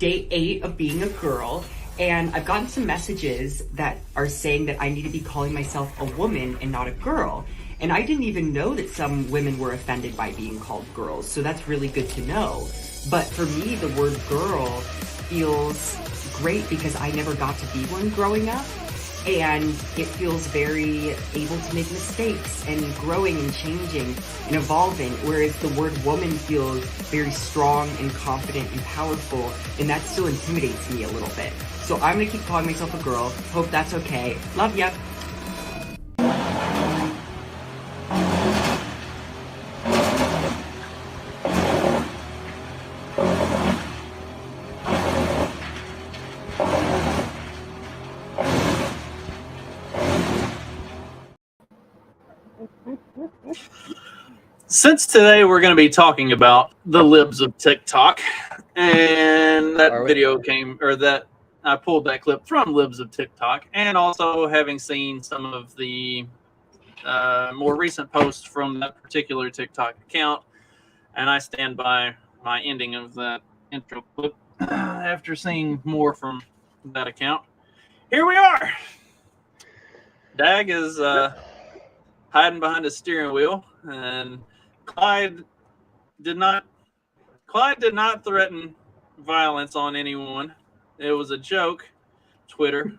day 8 of being a girl, and I've gotten some messages that are saying that I need to be calling myself a woman and not a girl. And I didn't even know that some women were offended by being called girls, so that's really good to know. But for me, the word girl feels great because I never got to be one growing up. And it feels very able to make mistakes and growing and changing and evolving, whereas the word woman feels very strong and confident and powerful, and that still intimidates me a little bit. So I'm gonna keep calling myself a girl. Hope that's okay. Love ya. Since today we're going to be talking about the libs of TikTok, and that video came, or that I pulled that clip from Libs of TikTok, and also having seen some of the more recent posts from that particular TikTok account, and I stand by my ending of that intro clip after seeing more from that account. Here we are. Dag is hiding behind a steering wheel, and Clyde did not threaten violence on anyone. It was a joke. Twitter.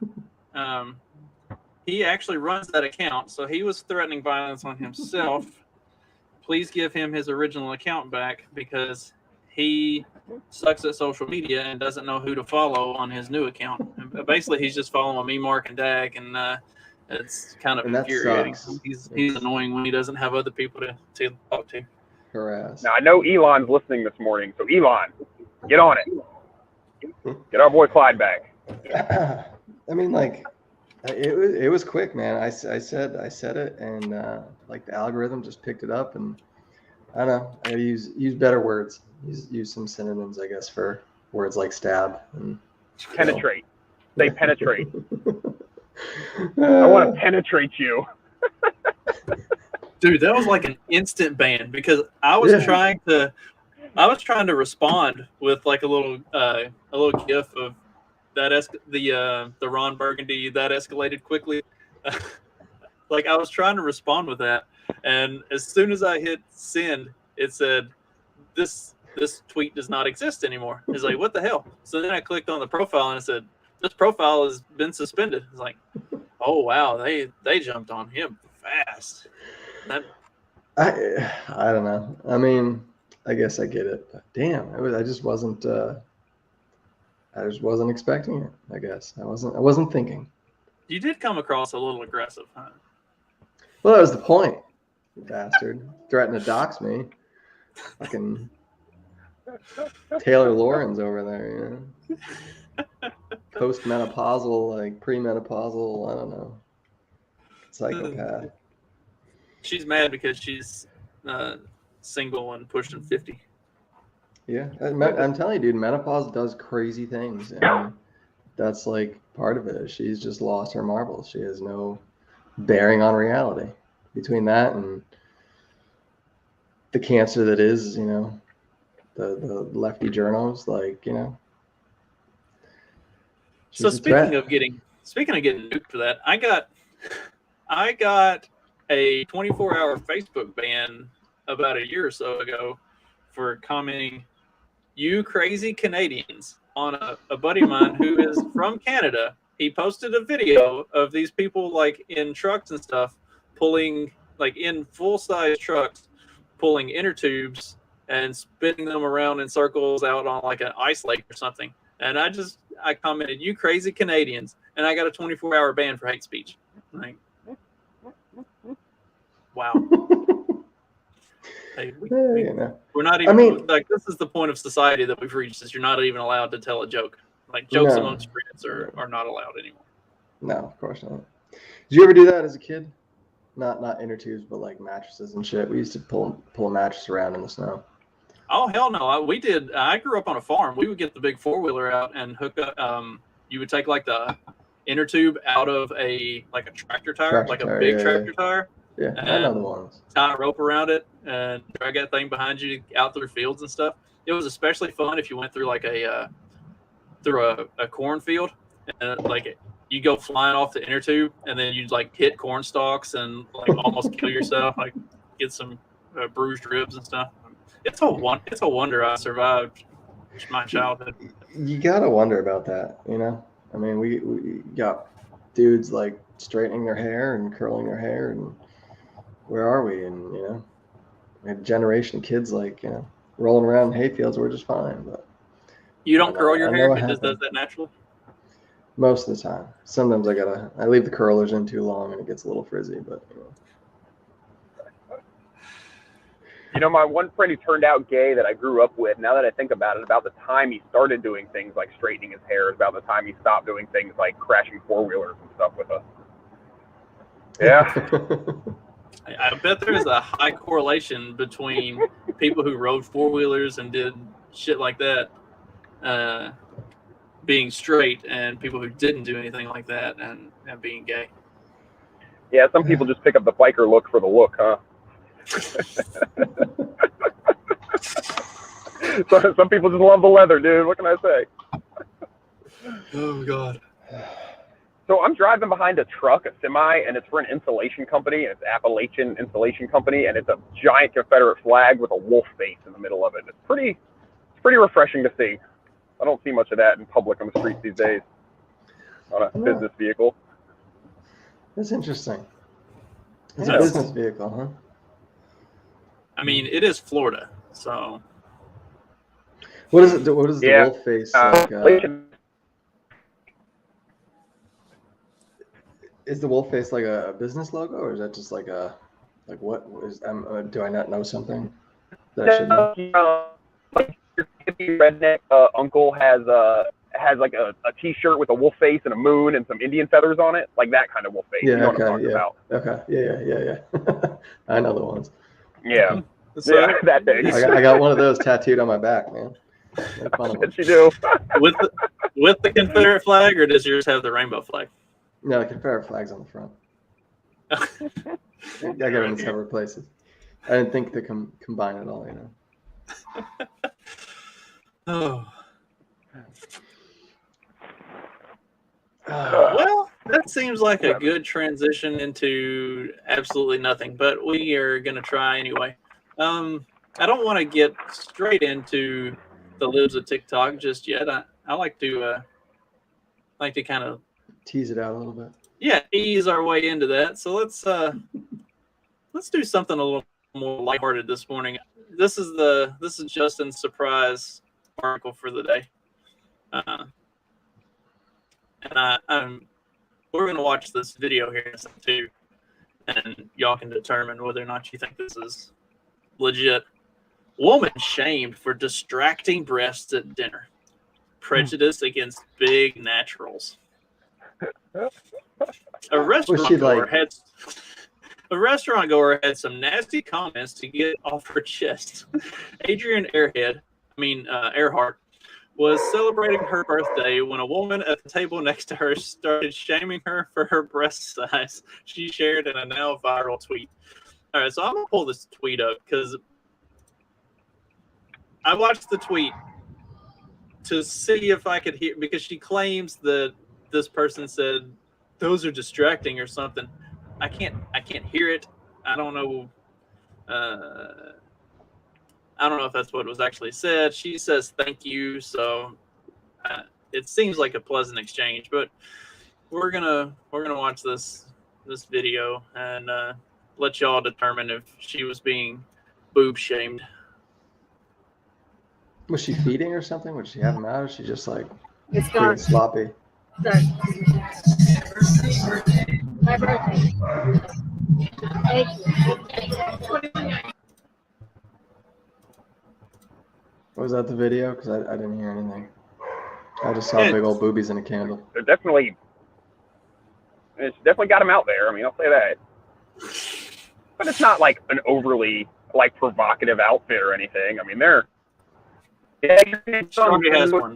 He actually runs that account, so he was threatening violence on himself. Please give him his original account back because he sucks at social media and doesn't know who to follow on his new account. And basically, he's just following me, Mark, and Dag, and it's kind of infuriating. He's annoying when he doesn't have other people to talk to. Harass. Now, I know Elon's listening this morning, so Elon, get on it. Get our boy Clyde back. I mean, like, it was quick, man. I said it, and like the algorithm just picked it up, and I don't know. I use better words. Use some synonyms, I guess, for words like stab and penetrate. They penetrate. I want to penetrate you. Dude, that was like an instant ban because I was trying to respond with like a little gif of that the Ron Burgundy that escalated quickly. Like I was trying to respond with that, and as soon as I hit send, it said this tweet does not exist anymore. It's like, what the hell? So then I clicked on the profile and it said this profile has been suspended. It's like, oh wow, they jumped on him fast. I don't know. I mean, I guess I get it. But damn, I just wasn't expecting it. I guess I wasn't thinking. You did come across a little aggressive, huh? Well, that was the point. You bastard, threatened to dox me. Fucking Taylor Lawrence over there, you know. Post-menopausal, like premenopausal. I don't know. Psychopath. She's mad because she's single and pushing 50. Yeah, I'm telling you, dude, menopause does crazy things, and that's like part of it. She's just lost her marbles. She has no bearing on reality. Between that and the cancer that is, you know, the lefty journos, like, you know. So speaking of getting nuked for that, I got a 24-hour Facebook ban about a year or so ago for commenting, "You crazy Canadians," on a buddy of mine who is from Canada. He posted a video of these people like in trucks and stuff pulling, like in full-size trucks, pulling inner tubes and spinning them around in circles out on like an ice lake or something. And I commented, "You crazy Canadians," and I got a 24-hour ban for hate speech. Like, wow. Hey, we're not even. I mean, like, this is the point of society that we've reached. Is you're not even allowed to tell a joke. Like jokes amongst friends are not allowed anymore. No, of course not. Did you ever do that as a kid? Not inner tubes, but like mattresses and shit. We used to pull a mattress around in the snow. Oh hell no! We did. I grew up on a farm. We would get the big 4-wheeler out and hook up. You would take like the inner tube out of a tractor tire, a big tractor tire. Yeah, I know the ones. Tie a rope around it and drag that thing behind you out through fields and stuff. It was especially fun if you went through like a through a cornfield, and like you go flying off the inner tube, and then you like hit corn stalks and like almost kill yourself, like get some bruised ribs and stuff. It's a wonder I survived my childhood. You gotta wonder about that, you know. I mean, we got dudes like straightening their hair and curling their hair, and where are we? And you know, we had a generation of kids like rolling around in hayfields. We're just fine, but you don't curl your hair. It just does that naturally. Most of the time. Sometimes I leave the curlers in too long and it gets a little frizzy, but You know, my one friend who turned out gay that I grew up with, now that I think about it, about the time he started doing things like straightening his hair is about the time he stopped doing things like crashing four-wheelers and stuff with us. Yeah. I bet there's a high correlation between people who rode four-wheelers and did shit like that being straight and people who didn't do anything like that and being gay. Yeah, some people just pick up the biker look for the look, huh? So, some people just love the leather, dude. What can I say? Oh, God. So I'm driving behind a truck, a semi, and it's for an insulation company, and it's Appalachian Insulation Company, and it's a giant Confederate flag with a wolf face in the middle of it. It's pretty refreshing to see. I don't see much of that in public on the streets these days on a business vehicle. That's interesting. It's a business vehicle, huh? I mean, it is Florida, so. What is it? What is the wolf face like? Is the wolf face like a business logo, or is that just like what is? Do I not know something that I should know? Like your hippie redneck uncle has like a T-shirt with a wolf face and a moon and some Indian feathers on it, like that kind of wolf face. Yeah, you know what I'm talking about. Okay, yeah. I know the ones. Yeah, that thing. I got one of those tattooed on my back, man. Yes, you do. with the Confederate flag, or does yours have the rainbow flag? No, the Confederate flag's on the front. I got it in several places. I didn't think to combine it all, you know. Oh. Well, that seems like a good transition into absolutely nothing, but we are going to try anyway. I don't want to get straight into the libs of TikTok just yet. I like to kind of tease it out a little bit. Yeah, ease our way into that. So let's do something a little more lighthearted this morning. This is Justin's surprise article for the day, and we're gonna watch this video here too, and y'all can determine whether or not you think this is legit. Woman shamed for distracting breasts at dinner. Prejudice against big naturals. A restaurant goer had some nasty comments to get off her chest. Adrienne Earhart was celebrating her birthday when a woman at the table next to her started shaming her for her breast size. She shared in a now viral tweet. All right, so I'm going to pull this tweet up because I watched the tweet to see if I could hear, because she claims that this person said those are distracting or something. I can't hear it. I don't know. I don't know if that's what was actually said. She says thank you, so it seems like a pleasant exchange. But we're gonna watch this video and let y'all determine if she was being boob shamed. Was she feeding or something? Would she have him out, or was she just like being sloppy? Sorry. My birthday. Thank you. Was that the video? Because I didn't hear anything. I just saw big old boobies in a candle. It's definitely got him out there. I mean, I'll say that. But it's not like an overly like provocative outfit or anything. I mean, they're. Yeah, Strong has one.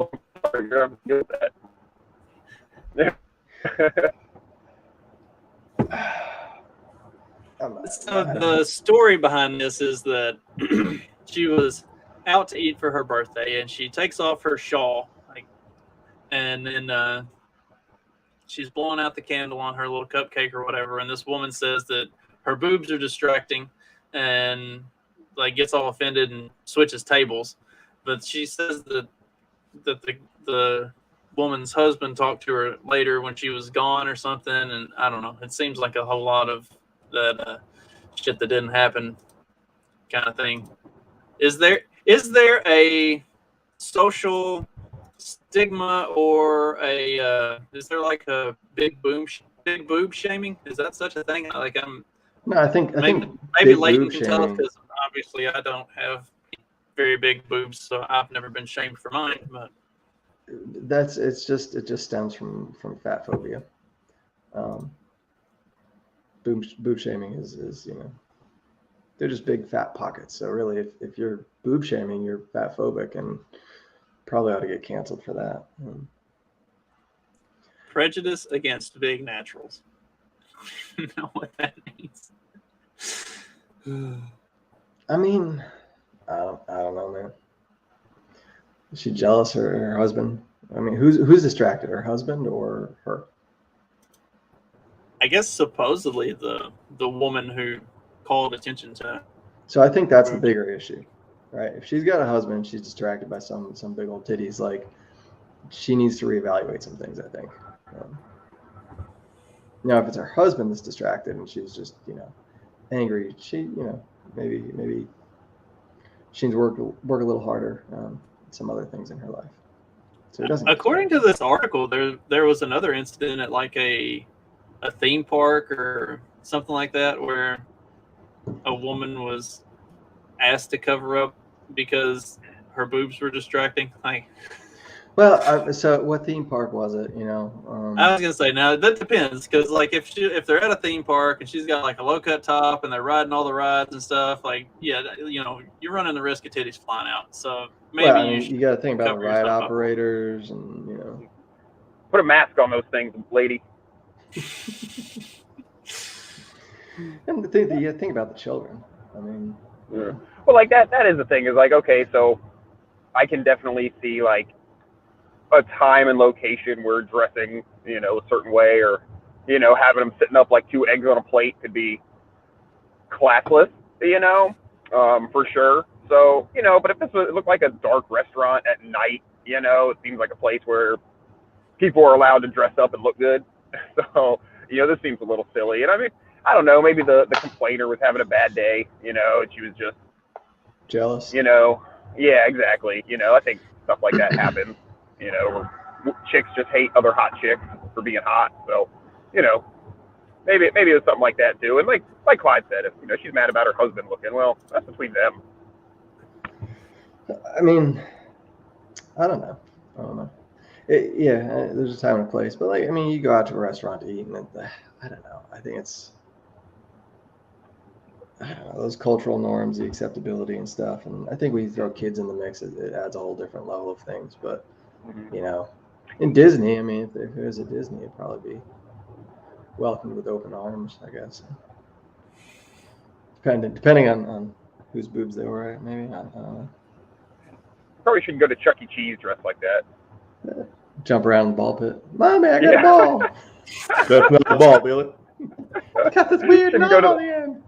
Yeah. So the story behind this is that she was out to eat for her birthday, and she takes off her shawl, like and then she's blowing out the candle on her little cupcake or whatever, and this woman says that her boobs are distracting, and like gets all offended and switches tables. But she says that the woman's husband talked to her later when she was gone or something, and I don't know. It seems like a whole lot of that shit that didn't happen kind of thing. Is there a social stigma or is there like a big boob shaming? Is that such a thing? Like No, I think maybe big Leighton boob can tell us, shaming. because obviously I don't have very big boobs, so I've never been shamed for mine. But It just stems from fat phobia. Boob shaming is they're just big fat pockets. So really, if you're boob shaming, you're fat phobic, and probably ought to get canceled for that. prejudice against big naturals. You know what that means? I mean, I don't know, man. Is she jealous of her husband? I mean, who's distracted, her husband or her? I guess supposedly the woman who called attention to. So I think that's the bigger issue, right? If she's got a husband, she's distracted by some big old titties. Like, she needs to reevaluate some things, I think. Now, if it's her husband that's distracted and she's just angry, she maybe she needs to work a little harder on some other things in her life. So it doesn't. According to this article, there was another incident at like a theme park or something like that where a woman was asked to cover up because her boobs were distracting. Like, well, so what theme park was it? I was gonna say, now that depends, because like if they're at a theme park and she's got like a low cut top and they're riding all the rides and stuff, like you're running the risk of titties flying out. So maybe you got to think about the ride operators and put a mask on those things, lady. And you think about the children. I mean, yeah. Well, like that is the thing, is like, okay, so I can definitely see like a time and location where dressing, a certain way, or, having them sitting up like two eggs on a plate could be classless, for sure. So, but if it looked like a dark restaurant at night, it seems like a place where people are allowed to dress up and look good. So, this seems a little silly. And I mean, I don't know, maybe the complainer was having a bad day, and she was just jealous. Yeah, exactly. I think stuff like that happens. Chicks just hate other hot chicks for being hot. So, maybe it was something like that too. And like Clyde said, if she's mad about her husband looking, well, that's between them. I mean, I don't know. There's a time and a place, but like, I mean, you go out to a restaurant to eat, and I don't know. I think it's those cultural norms, the acceptability and stuff. And I think when you throw kids in the mix, it adds a whole different level of things. But in Disney, I mean, if it was at Disney, it'd probably be welcomed with open arms, I guess. Depending on whose boobs they were at, maybe. I don't know. Probably shouldn't go to Chuck E. Cheese dressed like that. Jump around the ball pit. Mommy, I got a ball. That's not a ball, Billy. I got this weird nub on the end.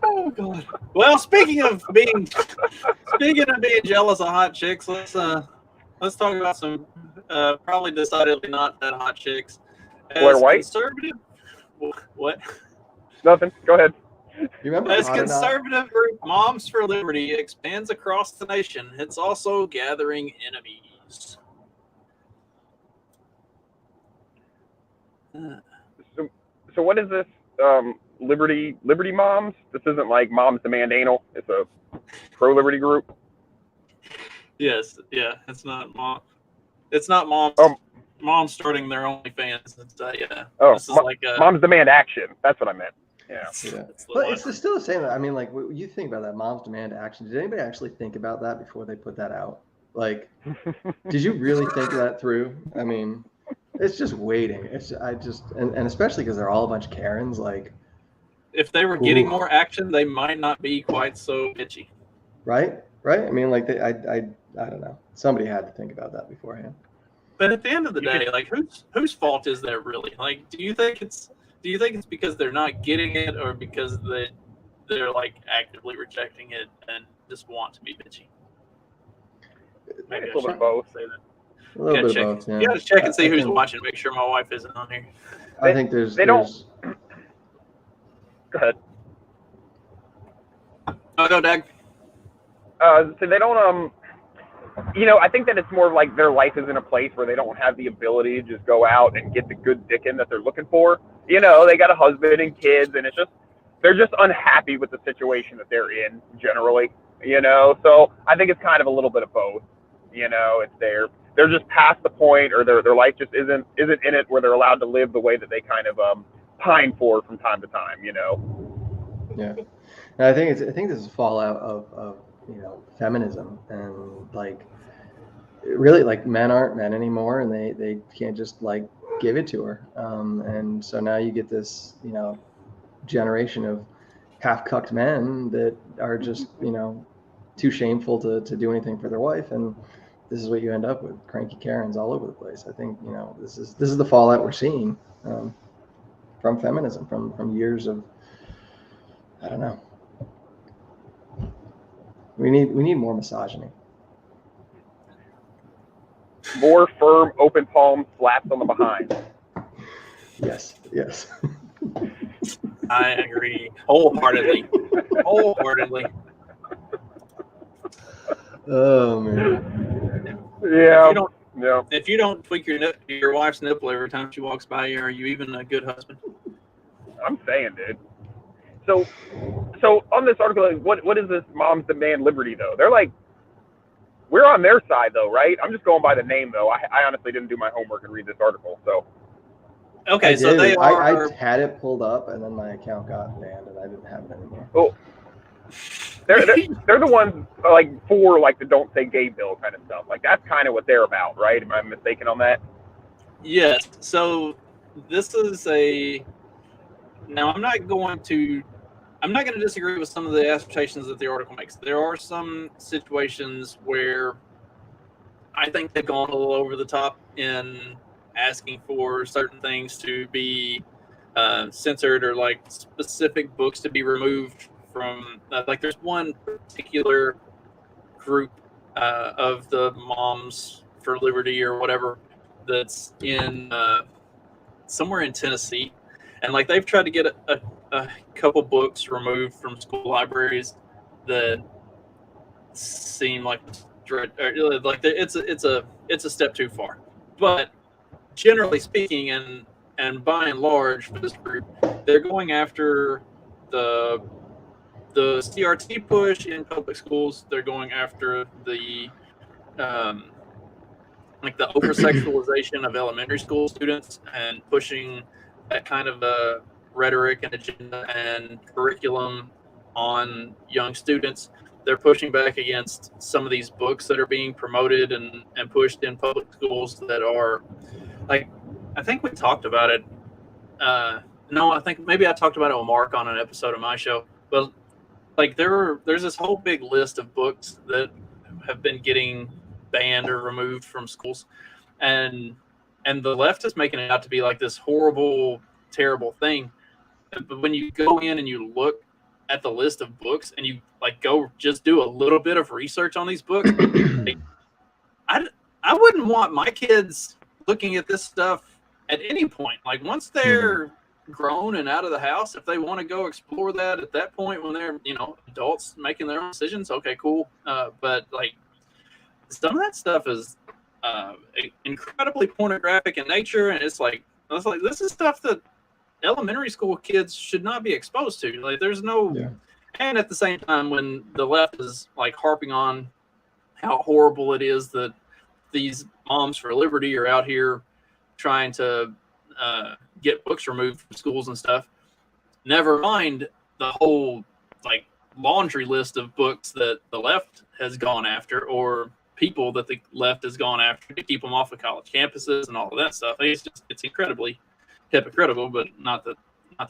Oh God. Well, speaking of being jealous of hot chicks, let's talk about some probably decidedly not that hot chicks. Blair White? Conservative. What? Nothing. Go ahead. You remember As conservative group Moms for Liberty expands across the nation, it's also gathering enemies. So what is this? Liberty Moms? This isn't like Moms Demand Anal. It's a pro-liberty group. Yes, yeah, it's not mom. It's not moms. Moms starting their OnlyFans. It's yeah. Oh, this is like Moms Demand Action. That's what I meant. Yeah. But it's still the same. I mean, like, you think about that, Moms Demand Action. Did anybody actually think about that before they put that out? Like, did you really think that through? I mean, it's just waiting. And especially because they're all a bunch of Karens. Like, if they were getting more action, they might not be quite so bitchy. right? I mean, like I don't know. Somebody had to think about that beforehand. But at the end of the day, like whose fault is that really? Like, do you think it's because they're not getting it, or because they're like actively rejecting it and just want to be bitchy? Maybe a little bit of both. Say that. A little bit of both. Yeah. You got to check and see who's think, watching. Make sure my wife isn't on here. I think there's. Don't. Go ahead. Oh, go, Dag. So they don't. I think that it's more of like their life is in a place where they don't have the ability to just go out and get the good dickin' that they're looking for. They got a husband and kids, and they're just unhappy with the situation that they're in generally. So I think it's kind of a little bit of both. It's they're just past the point, or their life just isn't in it where they're allowed to live the way that they kind of pine for from time to time. Yeah, and I think this is fallout of feminism, and like really, like, men aren't men anymore, and they can't just like give it to her, and so now you get this generation of half-cucked men that are just too shameful to do anything for their wife, and this is what you end up with: cranky Karens all over the place. I think this is the fallout we're seeing from feminism, from years of, I don't know. We need more misogyny. More firm, open palm slaps on the behind. Yes. I agree wholeheartedly. Oh man. Yeah. If you don't tweak your wife's nipple every time she walks by you, are you even a good husband? I'm saying, dude. So on this article, what is this Moms Demand Liberty, though? They're like, we're on their side, though, right? I'm just going by the name, though. I honestly didn't do my homework and read this article, so. Okay, so they are. I had it pulled up, and then my account got banned, and I didn't have it anymore. Oh. They're the ones, like, for, like, the Don't Say Gay bill kind of stuff. Like, that's kind of what they're about, right? Am I mistaken on that? Yes. So this is now I'm not going to disagree with some of the assertions that the article makes. There are some situations where I think they've gone a little over the top in asking for certain things to be censored, or like specific books to be removed from. Like there's one particular group of the Moms for Liberty or whatever that's in somewhere in Tennessee. And like they've tried to get a couple books removed from school libraries that seem like it's a step too far. But generally speaking, and by and large for this group, they're going after the CRT push in public schools. They're going after the like the over-sexualization of elementary school students and pushing that kind of rhetoric and agenda and curriculum on young students. They're pushing back against some of these books that are being promoted and pushed in public schools that are like, I think we talked about it. No, I think maybe I talked about it with Mark on an episode of my show. But like there's this whole big list of books that have been getting banned or removed from schools, and the left is making it out to be like this horrible, terrible thing. But when you go in and you look at the list of books and you like go just do a little bit of research on these books, like, I wouldn't want my kids looking at this stuff at any point. Like once they're grown and out of the house, if they want to go explore that at that point when they're adults making their own decisions, okay, cool. But like some of that stuff is incredibly pornographic in nature, and it's like this is stuff that elementary school kids should not be exposed to. Like there's no And at the same time, when the left is like harping on how horrible it is that these Moms for Liberty are out here trying to get books removed from schools and stuff, never mind the whole like laundry list of books that the left has gone after, or people that the left has gone after to keep them off of college campuses and all of that stuff. It's incredibly hypocritical, but not that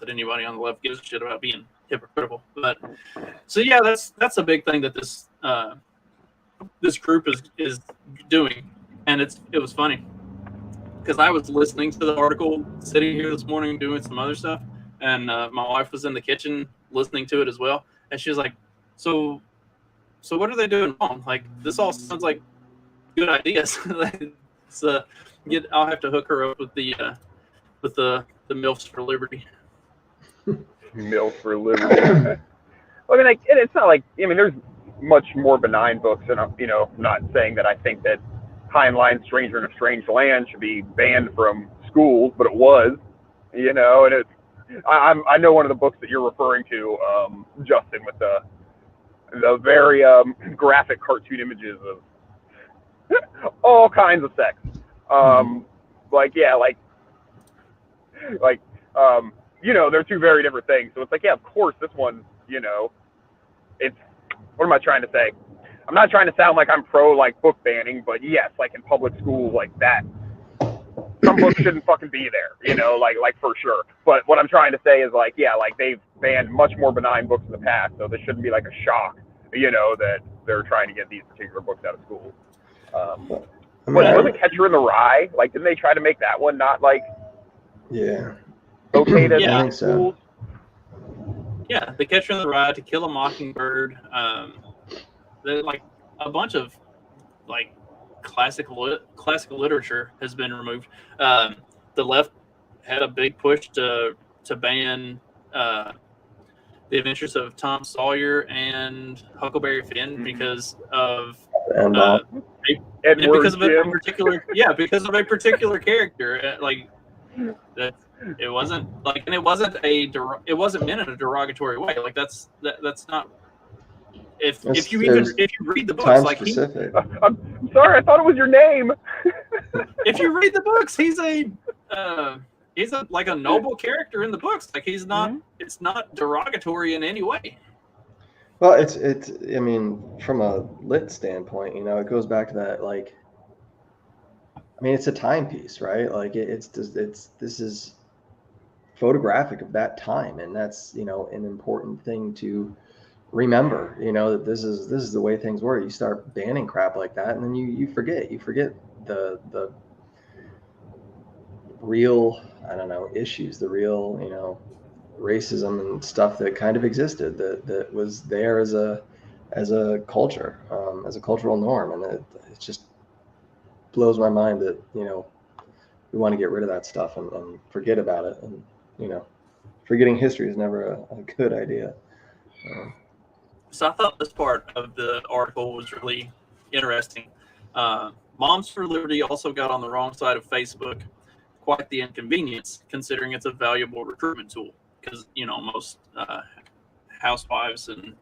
anybody on the left gives a shit about being hypocritical. But so yeah, that's a big thing that this group is doing, and it was funny because I was listening to the article sitting here this morning doing some other stuff, and my wife was in the kitchen listening to it as well, and she was like, so what are they doing wrong? Like, this all sounds like good ideas. So I'll have to hook her up with the MILFs for Liberty. MILFs for Liberty. I mean, like, it's not like, I mean, there's much more benign books, and I'm, not saying that I think that Heinlein's Stranger in a Strange Land should be banned from schools, but it was, and it's, I know one of the books that you're referring to, Justin, with the very graphic cartoon images of all kinds of sex. They're two very different things. So it's like, yeah, of course, this one, it's, what am I trying to say? I'm not trying to sound like I'm pro, like, book banning, but yes, like, in public schools, like, that, some books shouldn't fucking be there, like for sure. But what I'm trying to say is, like, yeah, like, they've banned much more benign books in the past, so this shouldn't be, like, a shock, that they're trying to get these particular books out of schools. Wasn't Catcher in the Rye, like, didn't they try to make that one not, like, yeah, okay to I think schools? so. Yeah, The Catcher in the Rye, To Kill a Mockingbird, like a bunch of like classical literature has been removed. The left had a big push to ban The Adventures of Tom Sawyer and Huckleberry Finn because of because of a particular character. Like that, it wasn't like, and it wasn't meant in a derogatory way. Like that's not. If you read the books, like I'm sorry, I thought it was your name. If you read the books, he's a like a noble character in the books. Like he's not. It's not derogatory in any way. Well, it's. I mean, from a lit standpoint, it goes back to that. Like, I mean, it's a timepiece, right? Like this is photographic of that time, and that's an important thing to remember. That this is the way things were. You start banning crap like that, and then you forget the real, I don't know, issues, the real racism and stuff that kind of existed that was there as a culture, as a cultural norm, and it just blows my mind that we want to get rid of that stuff and forget about it, and forgetting history is never a good idea. So I thought this part of the article was really interesting. Moms for Liberty also got on the wrong side of Facebook. Quite the inconvenience, considering it's a valuable recruitment tool. Because most housewives and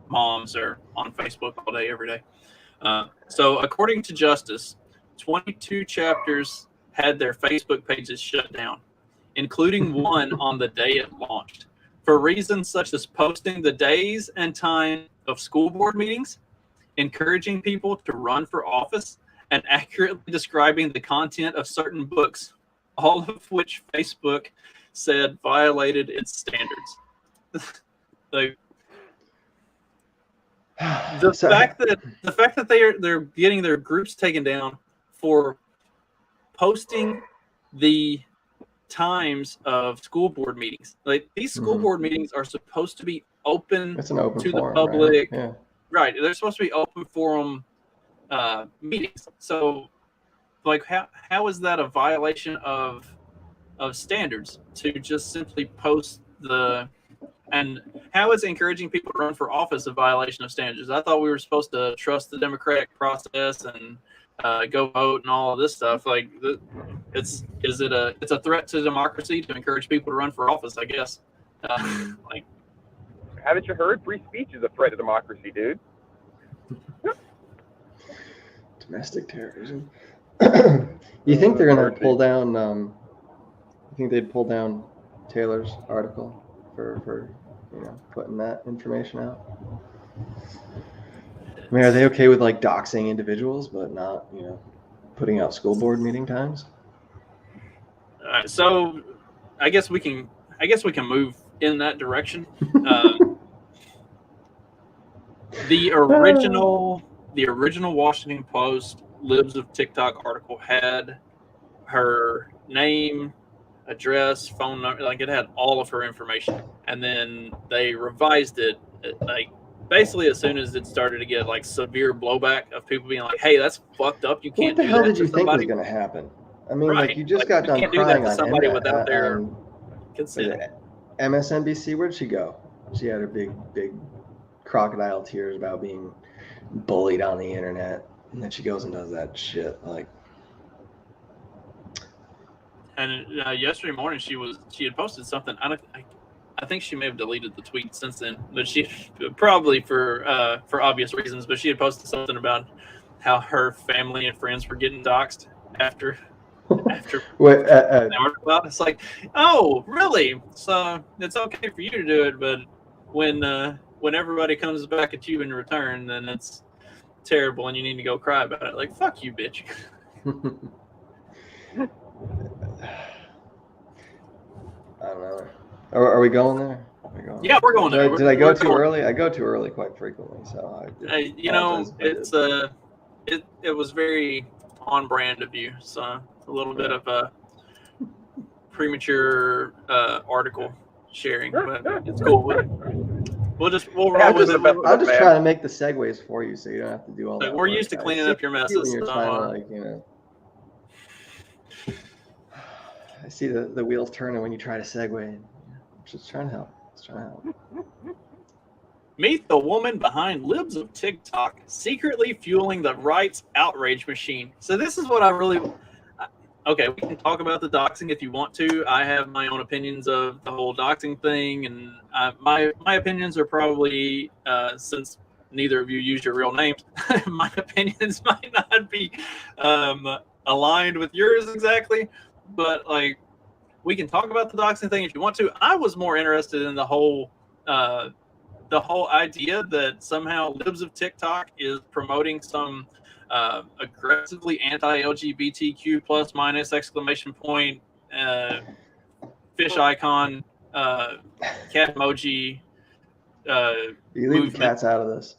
moms are on Facebook all day, every day. So according to Justice, 22 chapters had their Facebook pages shut down, including one on the day it launched, for reasons such as posting the days and time of school board meetings, encouraging people to run for office, and accurately describing the content of certain books, all of which Facebook said violated its standards. The fact that they're getting their groups taken down for posting the times of school board meetings. Like, these school board meetings are supposed to be open to the public. Right? Yeah. Right. They're supposed to be open forum meetings. So, like, how is that a violation of standards to just simply post and how is encouraging people to run for office a violation of standards? I thought we were supposed to trust the democratic process and go vote and all of this stuff. Like, it's a threat to democracy to encourage people to run for office, I guess. Like, haven't you heard? Free speech is a threat to democracy, dude. Domestic terrorism. You think they're gonna pull down? You think they'd pull down Taylor's article for putting that information out? I mean, are they okay with like doxing individuals, but not putting out school board meeting times? So I guess we can move in that direction. The original Washington Post Libs of TikTok article had her name, address, phone number, like it had all of her information. And then they revised it, like basically as soon as it started to get like severe blowback of people being like, "Hey, that's fucked up. You can't What the do hell that did to you think was somebody." going to happen? I mean, Right. like you just Like, got you done can't do that crying to on somebody M- without their on consent. MSNBC. Where'd she go? She had her big crocodile tears about being bullied on the internet, and then she goes and does that shit. Like, And yesterday morning, she had posted something. I think she may have deleted the tweet since then, but she probably for obvious reasons. But she had posted something about how her family and friends were getting doxxed after wait, the article out. It's like, oh, really? So it's okay for you to do it, but when everybody comes back at you in return, then it's terrible, and you need to go cry about it. Like, fuck you, bitch. I don't know. Are we going there? Yeah, we're going there. Did I go too going. early? I go too early quite frequently, so You know, it's it was very on brand of you. So a little bit of a premature article sharing, but it's cool. We'll roll with it. I'm just trying to make the segues for you, so you don't have to do all that. We're used to cleaning up your messes. When you're trying to, like, you know, I see the wheels turning when you try to segue. I'm just trying to help. Meet the woman behind Libs of TikTok, secretly fueling the rights outrage machine. So this is what I really... Okay, we can talk about the doxing if you want to. I have my own opinions of the whole doxing thing, and my opinions are probably, since neither of you use your real names, my opinions might not be aligned with yours exactly, but like, we can talk about the doxing thing if you want to. I was more interested in the whole idea that somehow Libs of TikTok is promoting some aggressively anti-LGBTQ plus minus exclamation point fish icon cat emoji You leave movement. the cats out of this.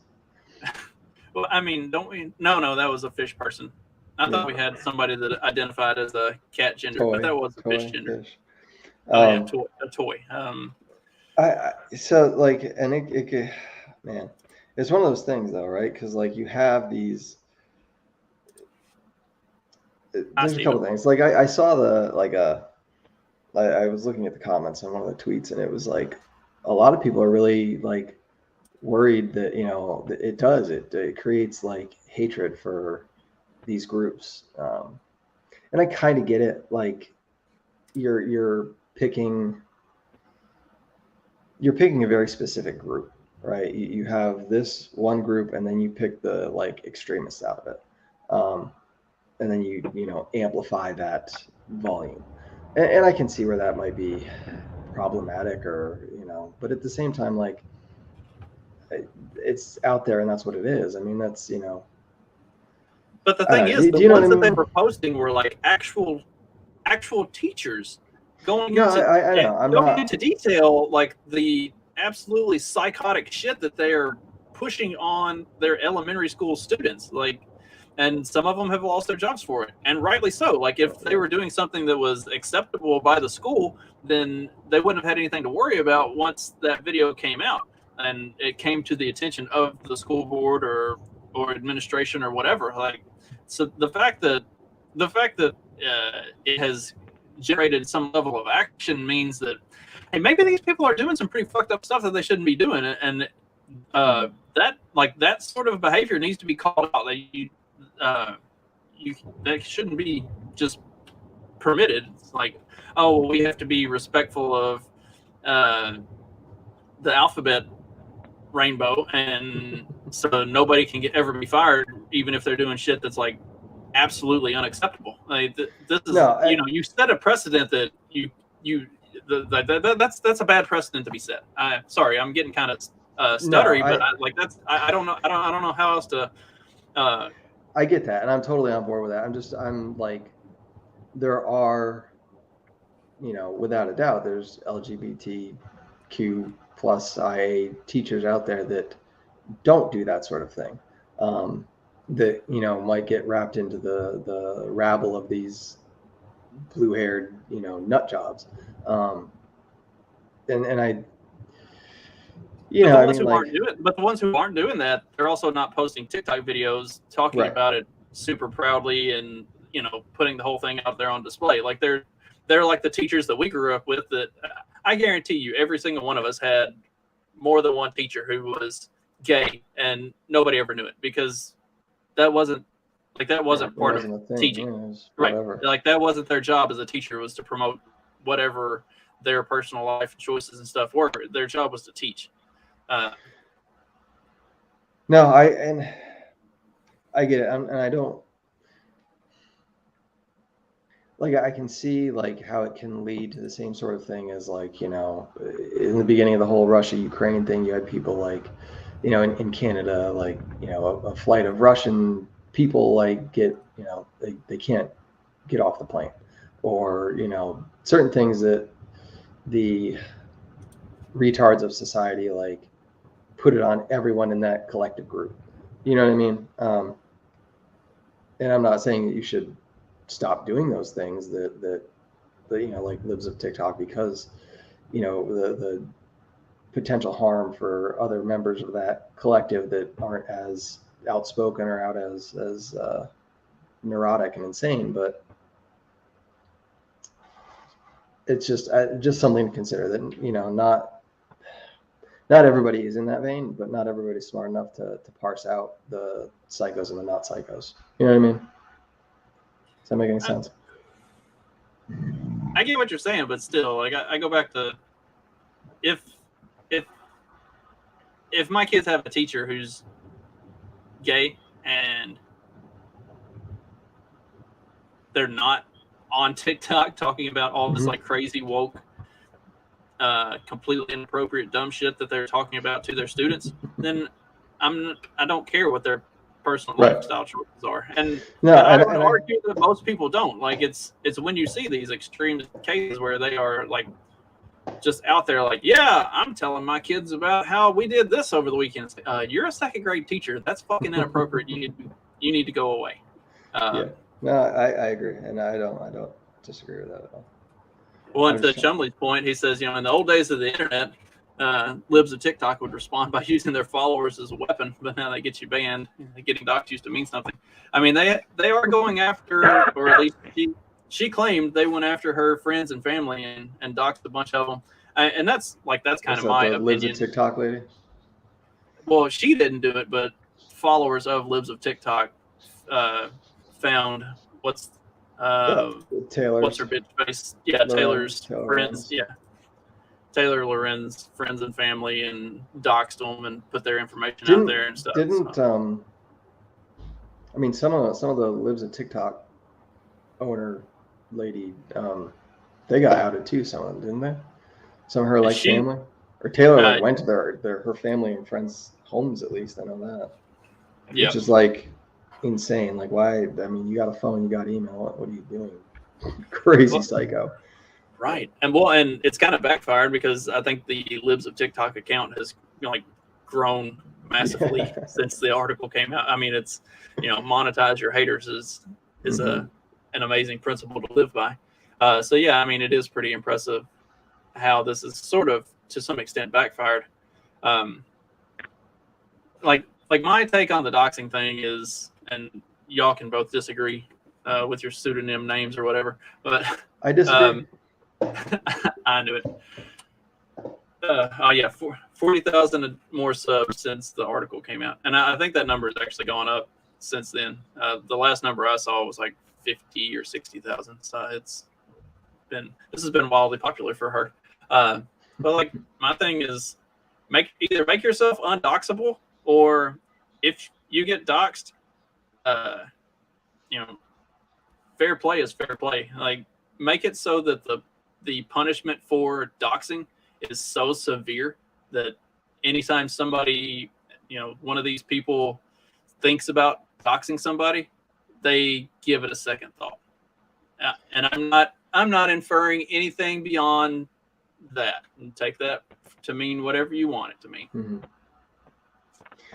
Well, I mean, don't we? No, that was a fish person. I thought we had somebody that identified as a cat gender, but that was a fish gender. A toy. So like, and it man, it's one of those things though, right? Because like you have these. There's a couple things. Like I saw I was looking at the comments on one of the tweets, and it was like a lot of people are really like worried that, you know, it creates like hatred for these groups, and I kind of get it. Like you're picking a very specific group, right? You have this one group, and then you pick the like extremists out of it, and then you know, amplify that volume, and I can see where that might be problematic, or, you know, but at the same time, like, it's out there, and that's what it is. I mean, that's, you know. But the thing is, the ones that they were posting were like actual teachers going into detail, like the absolutely psychotic shit that they are pushing on their elementary school students. Like, and some of them have lost their jobs for it, and rightly so. Like, if they were doing something that was acceptable by the school, then they wouldn't have had anything to worry about once that video came out and it came to the attention of the school board or administration or whatever. Like, so the fact that it has generated some level of action means that, hey, maybe these people are doing some pretty fucked up stuff that they shouldn't be doing, and that sort of behavior needs to be called out. That that shouldn't be just permitted. It's like, oh, well, we have to be respectful of the alphabet rainbow, and so nobody can ever be fired, even if they're doing shit that's like absolutely unacceptable. Like, this is, you know, you set a precedent that that's a bad precedent to be set. Sorry, I'm getting kind of stuttery, but I don't know how else to. I get that, and I'm totally on board with that. I'm like, there are, you know, without a doubt, there's LGBTQ LGBTQ plus IA teachers out there that don't do that sort of thing, that, you know, might get wrapped into the rabble of these blue-haired, you know, nut jobs. And I, you know, I mean, like, but the ones who aren't doing that, they're also not posting TikTok videos talking Right. about it super proudly and, you know, putting the whole thing out there on display. Like they're like the teachers that we grew up with, that I guarantee you every single one of us had more than one teacher who was gay and nobody ever knew it, because that wasn't part of teaching. Yeah, right. Like that wasn't their job as a teacher, was to promote whatever their personal life choices and stuff were. Their job was to teach. No, I get it, and I don't, like, I can see like how it can lead to the same sort of thing as, like, you know, in the beginning of the whole Russia-Ukraine thing, you had people like, you know, in Canada, like, you know, a flight of Russian people like get, you know, they can't get off the plane, or, you know, certain things that the retards of society like put it on everyone in that collective group. You know what I mean? And I'm not saying that you should stop doing those things that you know, like Libs of TikTok, because, you know, the potential harm for other members of that collective that aren't as outspoken or out as neurotic and insane. But it's just something to consider, that, you know, not everybody is in that vein, but not everybody's smart enough to parse out the psychos and the not psychos. You know what I mean? Does that make any sense? I get what you're saying, but still, like, I go back to, if my kids have a teacher who's gay and they're not on TikTok talking about all this like crazy woke, completely inappropriate dumb shit that they're talking about to their students, then I don't care what their personal lifestyle choices are. And I would argue that most people don't. Like, it's when you see these extreme cases where they are like just out there like, yeah, I'm telling my kids about how we did this over the weekend. You're a second grade teacher. That's fucking inappropriate. You need to go away. Yeah. No, I agree, and I don't disagree with that at all. Well, to Chumley's point, he says, you know, in the old days of the internet, Libs of TikTok would respond by using their followers as a weapon, but now they get you banned. Getting doxxed used to mean something. I mean, they are going after, or at least she claimed they went after her friends and family and doxed a bunch of them. And that's kind of my opinion. Libs of TikTok lady? Well, she didn't do it, but followers of Libs of TikTok found what's her bitch face? Yeah, Taylor's friends. Yeah, Taylor Loren's friends and family, and doxed them and put their information out there and stuff. I mean, some of the Libs of TikTok owner lady, they got outed too. Some of them, didn't they? Some of her family, or Taylor went to her family and friends' homes, at least. I know that. Yeah. Which is like insane. Like, why? I mean, you got a phone, you got email. What are you doing? Crazy psycho. Right. And it's kind of backfired, because I think the Libs of TikTok account has, you know, like, grown massively since the article came out. I mean, it's, you know, monetize your haters is an amazing principle to live by. So yeah, I mean, it is pretty impressive how this is sort of to some extent backfired. Like my take on the doxing thing is, and y'all can both disagree with your pseudonym names or whatever, but I disagree. I knew it. 40,000 more subs since the article came out, and I think that number has actually gone up since then. The last number I saw was like 50 or 60,000. So this has been wildly popular for her. But like, my thing is, either make yourself undoxable, or if you get doxed, you know, fair play is fair play. Like, make it so that the punishment for doxing is so severe that anytime somebody, you know, one of these people thinks about doxing somebody, they give it a second thought. And I'm not inferring anything beyond that and take that to mean whatever you want it to mean. Mm-hmm.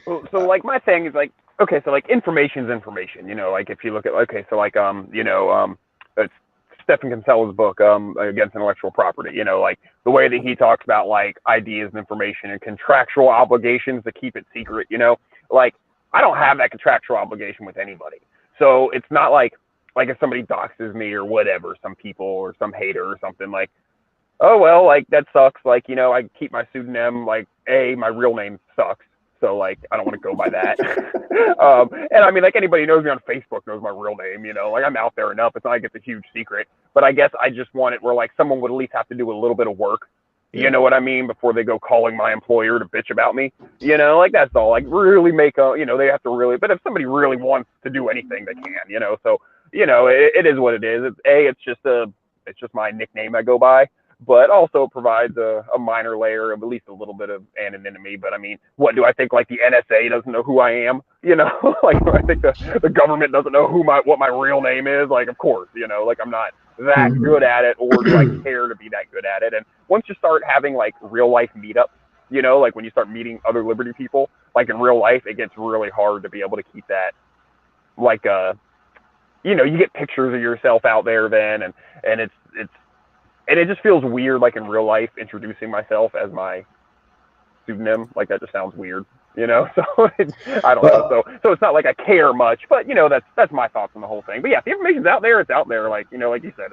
Well, so like my thing is like, okay, so like information is information, like if you look at, okay, so like, it's Stephen Kinsella's book, Against Intellectual Property, like the way that he talks about like ideas and information and contractual obligations to keep it secret, like I don't have that contractual obligation with anybody. So it's not like if somebody doxes me or whatever, some people or some hater or something, like, oh, well, like that sucks. Like, I keep my pseudonym, like my real name sucks. So like, I don't want to go by that. And I mean, like anybody who knows me on Facebook knows my real name, like I'm out there enough. It's not like it's a huge secret, but I guess I just want it where like someone would at least have to do a little bit of work. You know what I mean? Before they go calling my employer to bitch about me, like that's all. Like really make they have to really. But if somebody really wants to do anything, they can. So it is what it is. It's just my nickname I go by, but also it provides a minor layer of at least a little bit of anonymity. But I mean, what do I think? Like the NSA doesn't know who I am? Like I think the government doesn't know what my real name is. Like of course, like I'm not that good at it, or do I care to be that good at it? And once you start having like real life meetups, like when you start meeting other Liberty people, like in real life, it gets really hard to be able to keep that like you get pictures of yourself out there then, and it just feels weird, like in real life, introducing myself as my pseudonym. Like that just sounds weird, So I don't know. So it's not like I care much, but that's my thoughts on the whole thing. But yeah, if the information's out there, it's out there. Like like you said,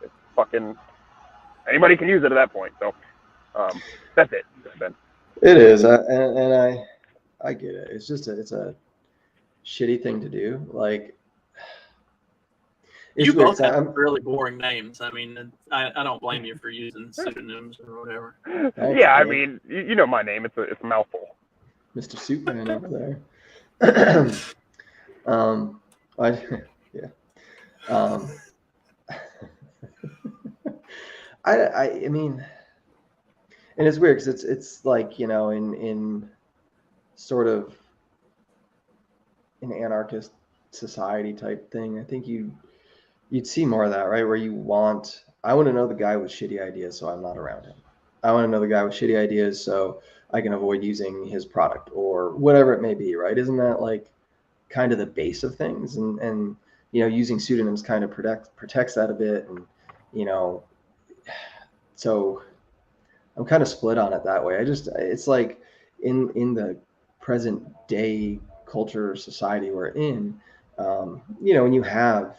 it's fucking anybody can use it at that point. So that's it, Ben. It is, and I get it. It's just it's a shitty thing to do. Like. You both have really boring names. I mean, I don't blame you for using pseudonyms or whatever. Yeah, I mean, you know my name. It's a mouthful. Mr. Suitman over there. I mean, and it's weird because it's like in sort of an anarchist society type thing. I think you'd see more of that, right? Where I want to know the guy with shitty ideas, so I'm not around him. I want to know the guy with shitty ideas, so I can avoid using his product or whatever it may be, right? Isn't that like kind of the base of things? And using pseudonyms kind of protects that a bit. And, so I'm kind of split on it that way. It's like in the present day culture society we're in, when you have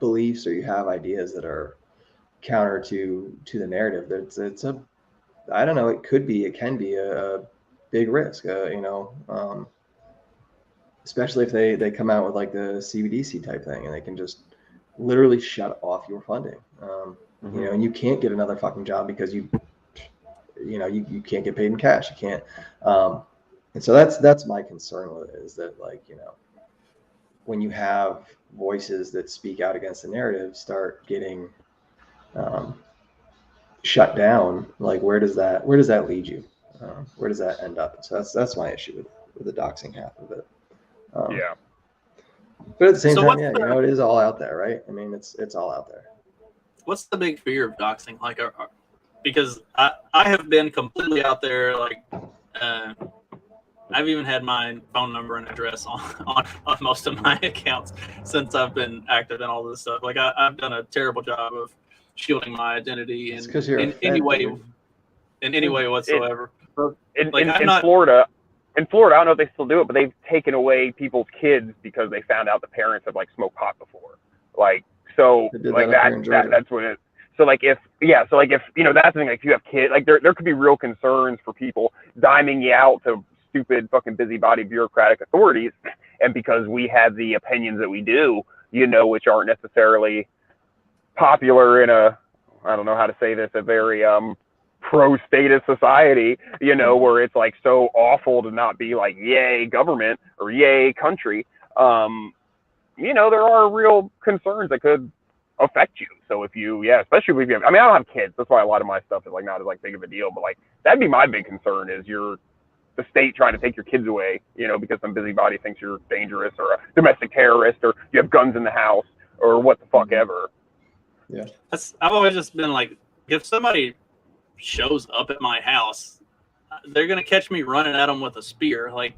beliefs or you have ideas that are counter to the narrative, that I don't know, it can be a big risk, especially if they come out with like the CBDC type thing and they can just literally shut off your funding, and you can't get another fucking job because you can't get paid in cash. You can't, and so that's my concern with it, is that like, when you have voices that speak out against the narrative start getting shut down, like where does that lead you? Where does that end up? So that's my issue with the doxing half of it. Yeah. But at the same time, it is all out there, right? I mean, it's all out there. What's the big fear of doxing? Like, because I have been completely out there, like, I've even had my phone number and address on most of my accounts since I've been active in all this stuff. Like I've done a terrible job of shielding my identity in any way whatsoever. In Florida, I don't know if they still do it, but they've taken away people's kids because they found out the parents have like smoked pot before. Like so, like that's what it. So like if that's the thing. Like if you have kids, like there could be real concerns for people diming you out to stupid fucking busybody bureaucratic authorities, and because we have the opinions that we do, which aren't necessarily popular in I don't know how to say this, a very pro-status society, where it's like so awful to not be like yay government or yay country. There are real concerns that could affect you. So if especially if you have, I mean, I don't have kids, that's why a lot of my stuff is like not as like big of a deal, but like that'd be my big concern, is the state trying to take your kids away, because some busybody thinks you're dangerous or a domestic terrorist or you have guns in the house or what the fuck ever. Yeah. I've always just been like, if somebody shows up at my house, they're gonna catch me running at them with a spear. Like,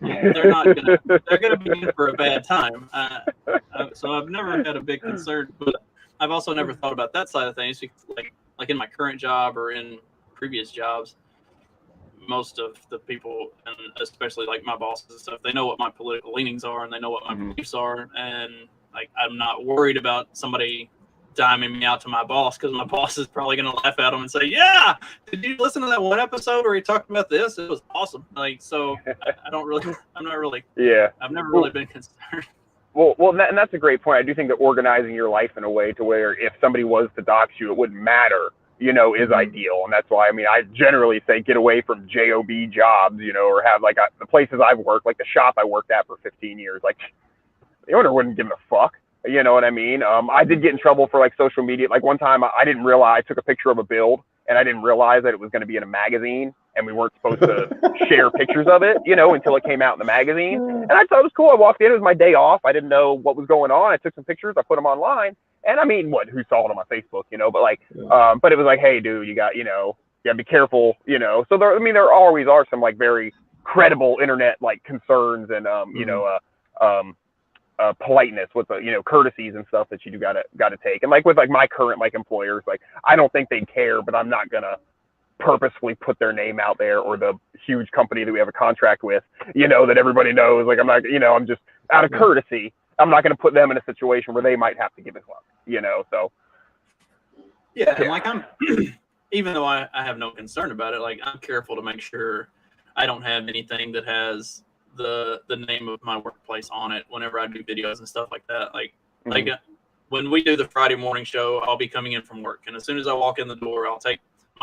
they're gonna be in for a bad time. So I've never had a big concern, but I've also never thought about that side of things. Like in my current job or in previous jobs, most of the people, and especially like my bosses and stuff, they know what my political leanings are and they know what my beliefs are, and like I'm not worried about somebody diming me out to my boss, because my boss is probably going to laugh at him and say, "Yeah, did you listen to that one episode where he talked about this? It was awesome." Like, so I'm not really. Yeah. I've never really been concerned. Well, and that's a great point. I do think that organizing your life in a way to where if somebody was to dox you, it wouldn't matter, is ideal. And that's why, I generally say get away from job jobs, or have like the places I've worked, like the shop I worked at for 15 years, like the owner wouldn't give a fuck. You know what I mean? I did get in trouble for like social media. Like one time I didn't realize, I took a picture of a build and I didn't realize that it was going to be in a magazine and we weren't supposed to share pictures of it, until it came out in the magazine. And I thought it was cool. I walked in, it was my day off. I didn't know what was going on. I took some pictures, I put them online. And who saw it on my Facebook, but like, but it was like, hey dude, you got, be careful, So there always are some like very credible internet like concerns and, politeness with the courtesies and stuff that you do gotta take. And like with like my current like employers, like I don't think they care, but I'm not gonna purposefully put their name out there, or the huge company that we have a contract with, that everybody knows. Like I'm not, I'm just out of courtesy, I'm not gonna put them in a situation where they might have to give a fuck, so yeah. And like I'm even though I have no concern about it, like I'm careful to make sure I don't have anything that has the name of my workplace on it whenever I do videos and stuff like that. Like when we do the Friday morning show, I'll be coming in from work, and as soon as I walk in the door, I'll take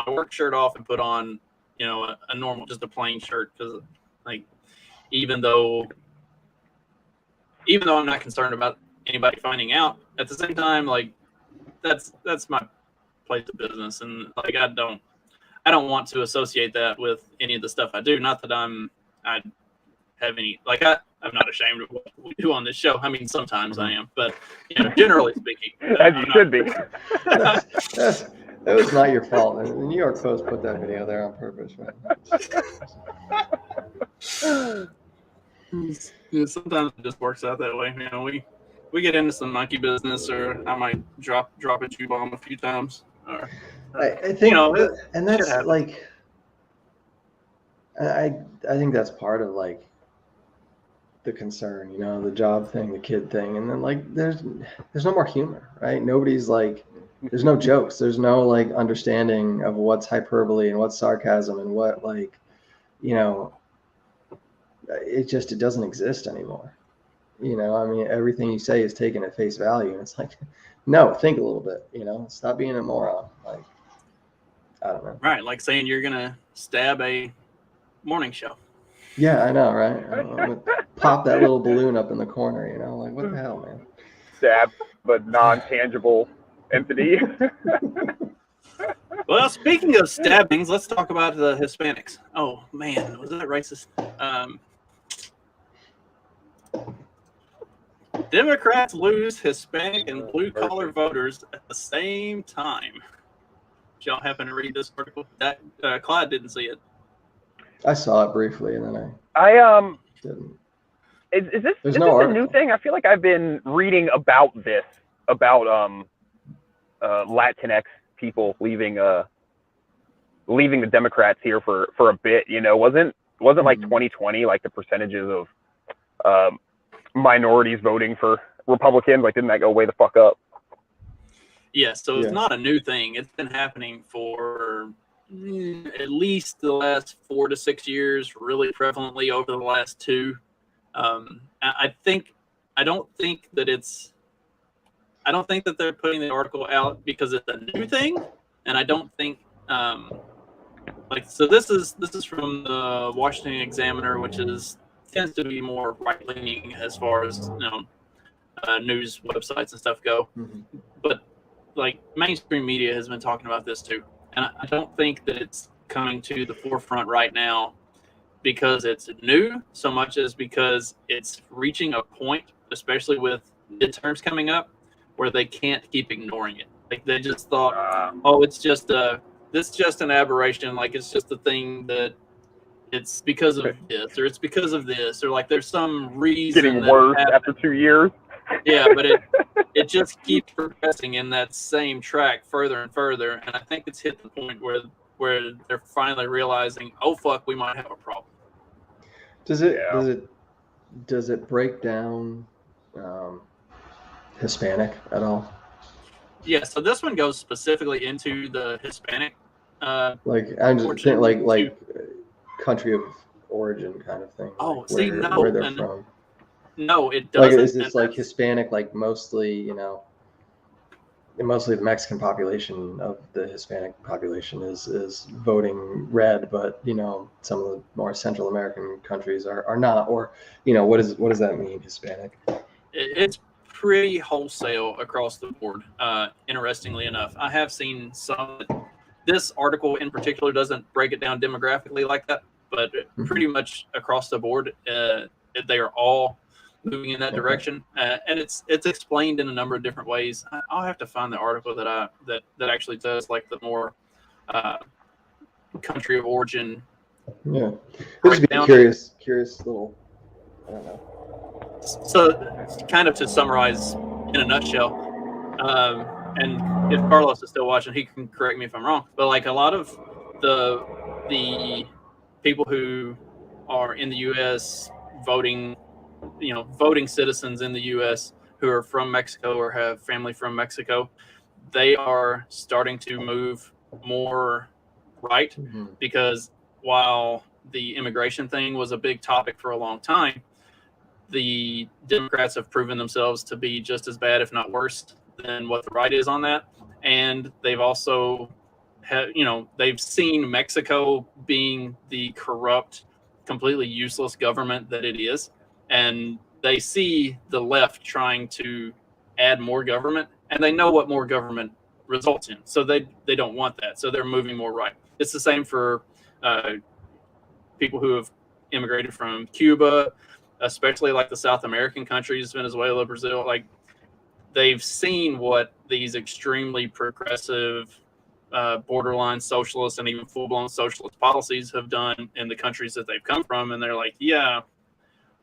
my work shirt off and put on a normal, just a plain shirt, because like even though I'm not concerned about anybody finding out, at the same time, like that's my place of business, and like I don't want to associate that with any of the stuff I do. Not that I have any, like I'm not ashamed of what we do on this show. Sometimes I am, but generally speaking, as you should be. That was not your fault. The New York Post put that video there on purpose, man. Sometimes it just works out that way. We get into some monkey business, or I might drop a chew bomb a few times. Or, I think, and that's like, I think that's part of like the concern, the job thing, the kid thing, and then like there's no more humor, right? Nobody's like, there's no jokes, there's no like understanding of what's hyperbole and what's sarcasm and what like, it doesn't exist anymore. Everything you say is taken at face value, and it's like, no, think a little bit, stop being a moron. Like, I don't know. Right, like saying you're gonna stab a morning show. Yeah, I know, right? Pop that little balloon up in the corner, like what the hell, man? Stab, but non-tangible entity. Well, speaking of stabbings, let's talk about the Hispanics. Oh man, was that racist? Democrats lose Hispanic and blue-collar voters at the same time. Did y'all happen to read this article? That Clyde didn't see it. I saw it briefly, and then I didn't. Is this a new thing? I feel like I've been reading about this, about Latinx people leaving the Democrats here for a bit. Wasn't like 2020, like the percentages of minorities voting for Republicans, like didn't that go way the fuck up? Yeah, so it's not a new thing. It's been happening for at least the last 4 to 6 years, really prevalently over the last 2. I don't think that they're putting the article out because it's a new thing, and I don't think so this is from the Washington Examiner, which tends to be more right leaning as far as news websites and stuff go. But like mainstream media has been talking about this too. And I don't think that it's coming to the forefront right now because it's new so much as because it's reaching a point, especially with midterms coming up, where they can't keep ignoring it. Like they just thought, oh, it's just an aberration. Like it's just a thing that it's because of this or it's because of this or like there's some reason Getting worse after 2 years. Yeah, but it just keeps progressing in that same track further and further, and I think it's hit the point where they're finally realizing, oh fuck, we might have a problem. Does it break down Hispanic at all? Yeah, so this one goes specifically into the Hispanic. Like I'm just thinking, like country of origin kind of thing. Oh, like see, where they're from. No, it doesn't. Like, is this like Hispanic, like mostly, mostly the Mexican population of the Hispanic population is voting red, but some of the more Central American countries are not, or what does that mean, Hispanic? It's pretty wholesale across the board. Interestingly enough, I have seen some. This article in particular doesn't break it down demographically like that, but pretty much across the board, they are all moving in that direction, and it's explained in a number of different ways. I'll have to find the article that actually does like the more country of origin. Yeah, just be curious little. I don't know. So, kind of to summarize in a nutshell, and if Carlos is still watching, he can correct me if I'm wrong. But like a lot of the people who are in the U.S. voting citizens in the U.S. who are from Mexico or have family from Mexico, they are starting to move more right, because while the immigration thing was a big topic for a long time, the Democrats have proven themselves to be just as bad, if not worse, than what the right is on that. And they've also they've seen Mexico being the corrupt, completely useless government that it is. And they see the left trying to add more government, and they know what more government results in. So they don't want that. So they're moving more right. It's the same for people who have immigrated from Cuba, especially like the South American countries, Venezuela, Brazil. Like they've seen what these extremely progressive, borderline socialist and even full-blown socialist policies have done in the countries that they've come from, and they're like, yeah,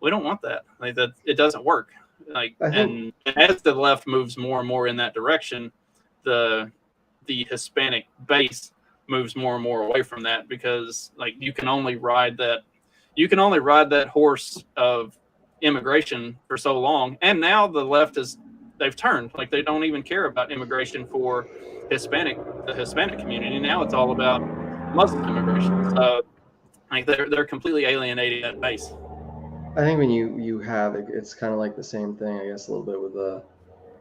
we don't want that. Like that, it doesn't work. Like, and as the left moves more and more in that direction, the Hispanic base moves more and more away from that, because like you can only ride that horse of immigration for so long. And now the left they've turned. Like they don't even care about immigration for the Hispanic community. Now it's all about Muslim immigration. So like they're completely alienating that base. I think when you have it's kind of like the same thing, I guess, a little bit with the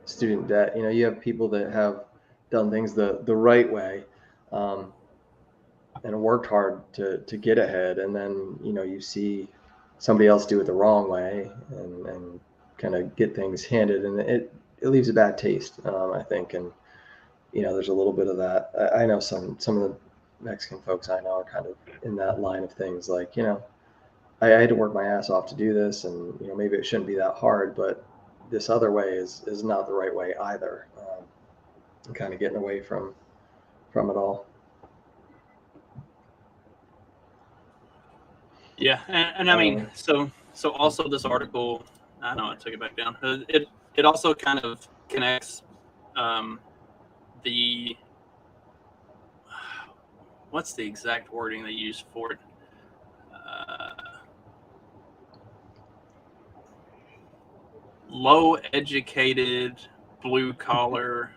student debt. You have people that have done things the right way, and worked hard to get ahead, and then you see somebody else do it the wrong way and kind of get things handed, and it leaves a bad taste, I think. And there's a little bit of that. I know some of the Mexican folks I know are kind of in that line of things, like I had to work my ass off to do this, and maybe it shouldn't be that hard, but this other way is not the right way either. And kind of getting away from it all. Yeah, and I mean, so also this article, I know I took it back down. It also kind of connects what's the exact wording they use for it? Low educated, blue collar,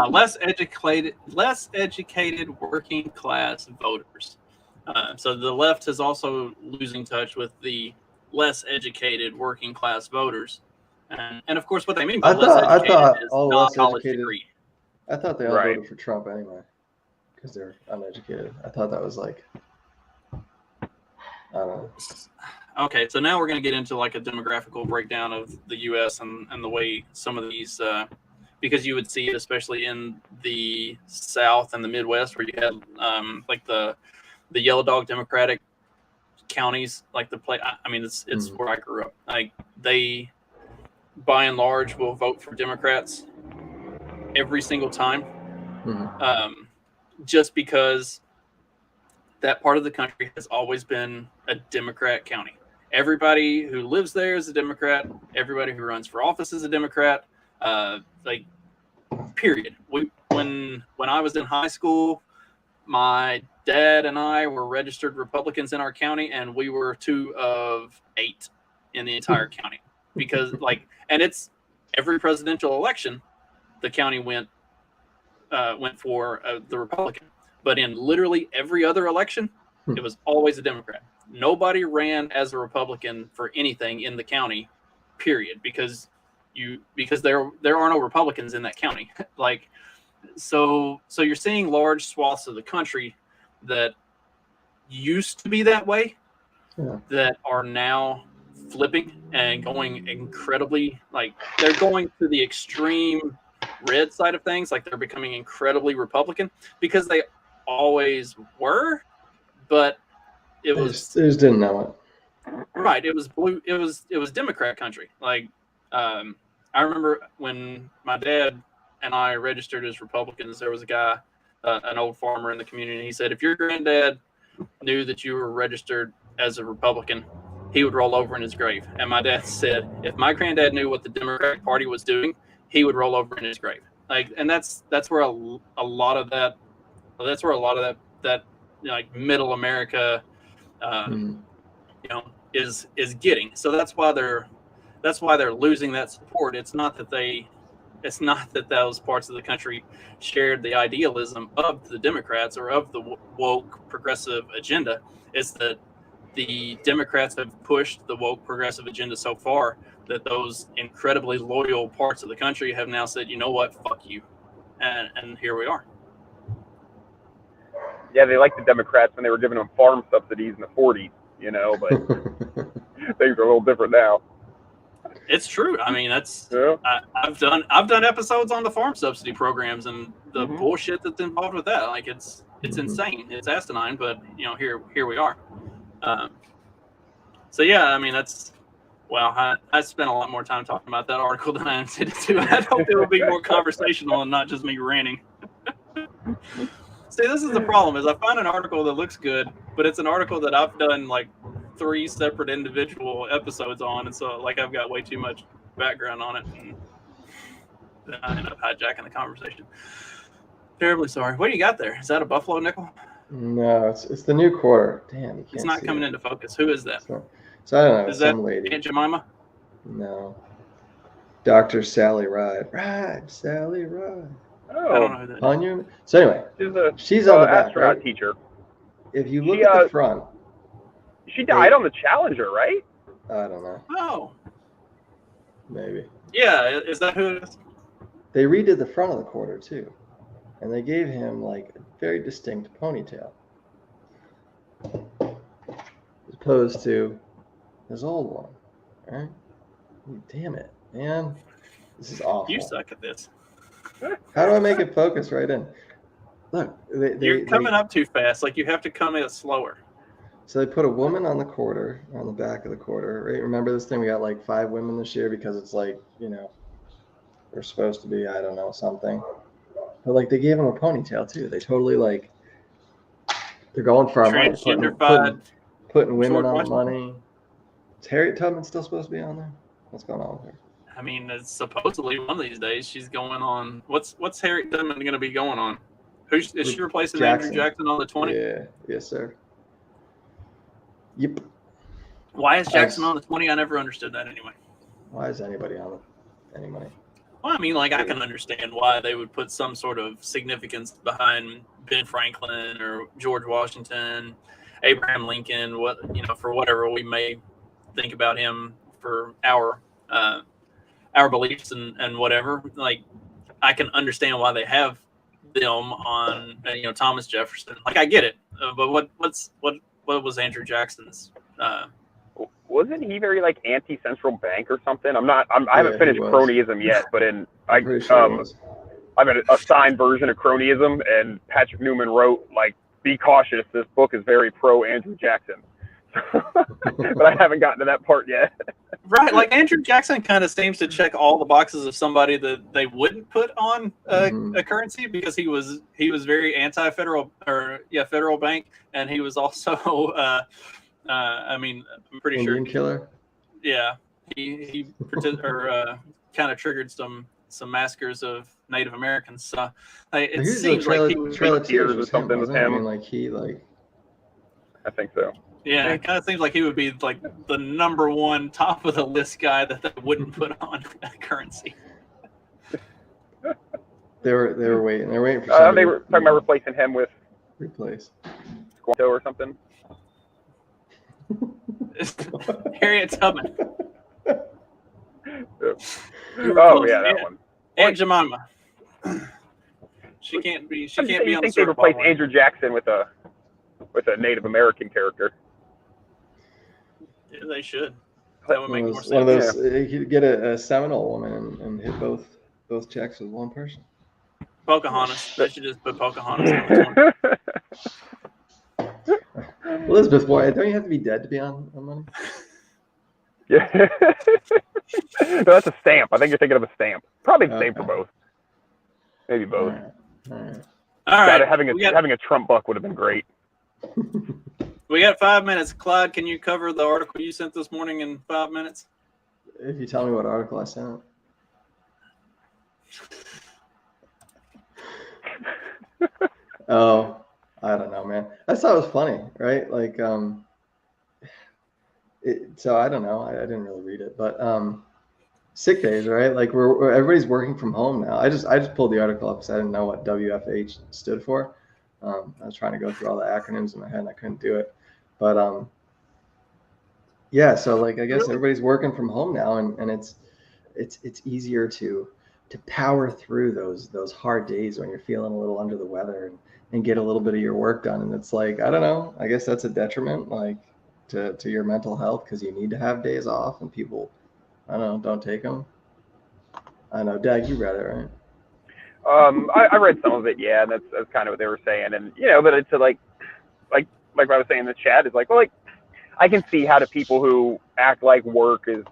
less educated working class voters. So the left is also losing touch with the less educated working class voters, and of course, what they mean by less educated is non-college degree. I thought they all voted for Trump anyway, because they're uneducated. I thought that was like, I don't know. Okay, so now we're going to get into like a demographical breakdown of the U.S. and the way some of these, because you would see it especially in the South and the Midwest, where you had like the yellow dog Democratic counties, like I mean, it's where I grew up. Like by and large, will vote for Democrats every single time, just because that part of the country has always been a Democrat county. Everybody who lives there is a Democrat. Everybody who runs for office is a Democrat. Period. When I was in high school, my dad and I were registered Republicans in our county, and we were 2 of 8 in the entire county. Because and it's every presidential election, the county went for the Republican. But in literally every other election, it was always a Democrat. Nobody ran as a Republican for anything in the county, period, because there are no Republicans in that county. So you're seeing large swaths of the country that used to be that way, that are now flipping and going incredibly, they're going to the extreme red side of things. They're becoming incredibly Republican, because they always were, but they just didn't know it. Right. It was blue. It was Democrat country. I remember when my dad and I registered as Republicans, there was a guy, an old farmer in the community, and he said, if your granddad knew that you were registered as a Republican, he would roll over in his grave. And my dad said, if my granddad knew what the Democratic Party was doing, he would roll over in his grave. And that's where a lot of that middle America, is getting. So that's why they're losing that support. It's not that those parts of the country shared the idealism of the Democrats or of the woke progressive agenda. It's that the Democrats have pushed the woke progressive agenda so far that those incredibly loyal parts of the country have now said, you know what, fuck you. And here we are. Yeah, they liked the Democrats when they were giving them farm subsidies in the 40s, but things are a little different now. It's true. I mean, I've done episodes on the farm subsidy programs and the bullshit that's involved with that. It's insane. It's asinine, but here we are. So yeah, I mean, I spent a lot more time talking about that article than I intended to. I hope it will be more conversational and not just me ranting. See, this is the problem, is I find an article that looks good, but it's an article that I've done 3 separate individual episodes on, and so I've got way too much background on it, and then I end up hijacking the conversation. Terribly sorry. What do you got there? Is that a buffalo nickel? No, it's the new quarter. Damn, you can't. It's not coming into focus. Who is that? So I don't know. Is that some lady? Aunt Jemima? No. Dr. Sally Ride. Ride, Sally Ride. Oh, I don't know who that is. Onion. So anyway, she's on the back, astronaut right? teacher. If you look at the front, she died on the Challenger, right? I don't know. Oh, maybe. Yeah, is that who it is? They redid the front of the quarter too, and they gave him a very distinct ponytail, as opposed to his old one. All right? Damn it, man! This is awful. You suck at this. How do I make it focus right in? Look, You're coming up too fast. You have to come in slower. So they put a woman on the quarter, on the back of the quarter, right? Remember this thing? We got 5 women this year because it's they're supposed to be, I don't know, something. But they gave them a ponytail too. They totally they're going for our money, putting women on money. Is Harriet Tubman still supposed to be on there? What's going on with her? I mean, it's supposedly one of these days she's going on. What's Harriet Tubman going to be going on? Is she replacing Andrew Jackson on the 20? Yeah, yes, sir. Yep. Why is Jackson on the 20? I never understood that anyway. Why is anybody on any money? Well, I mean, I can understand why they would put some sort of significance behind Ben Franklin or George Washington, Abraham Lincoln, for whatever we may think about him for our beliefs and whatever. I can understand why they have them on, Thomas Jefferson. I get it, but what was Andrew Jackson's? Wasn't he very anti-central bank or something? I haven't finished cronyism yet, but I've a signed version of cronyism, and Patrick Newman wrote be cautious. This book is very pro Andrew Jackson, but I haven't gotten to that part yet. Right, like Andrew Jackson kind of seems to check all the boxes of somebody that they wouldn't put on a currency, because he was very anti-federal federal bank, and he was also I mean, I'm pretty Indian sure killer. Yeah, he kind of triggered some massacres of Native Americans. So it seems like he would Trail be, of Tears or was something him, with wasn't it? I him. mean, like he like. I think so. yeah, it kind of seems like he would be like the number one top of the list guy that they wouldn't put on a currency. They were waiting. They were waiting for somebody. They were talking about replacing him with replace. Squanto or something. Harriet Tubman. Oh yeah, that one. Aunt Jemima. She can't be. She can't be you on the think they Super Bowl replaced one. Andrew Jackson with a Native American character? Yeah, they should. That would make more sense. One of those. You could get a Seminole woman and hit both checks with one person. Pocahontas. They should just put Pocahontas on the one. Elizabeth Boyd, don't you have to be dead to be on money? Yeah. No, that's a stamp. I think you're thinking of a stamp. Probably the same for both. Maybe both. All right. All right. Having a Trump buck would have been great. We got 5 minutes. Clyde, can you cover the article you sent this morning in 5 minutes? If you tell me what article I sent. Oh, I don't know, man. I thought it was funny, right? Like, so I don't know. I didn't really read it, but sick days, right? Like everybody's working from home now. I just pulled the article up because I didn't know what WFH stood for. I was trying to go through all the acronyms in my head and I couldn't do it, but yeah. So like, I guess everybody's working from home now, and it's easier to power through those hard days when you're feeling a little under the weather and get a little bit of your work done. And it's like, I don't know, I guess that's a detriment, like to your mental health, because you need to have days off, and people, I don't know, don't take them. I know, Dag, you read it, right? I read some of it, yeah, and that's kind of what they were saying, and but it's like what I was saying in the chat is like, well, like I can see how the people who act like work is,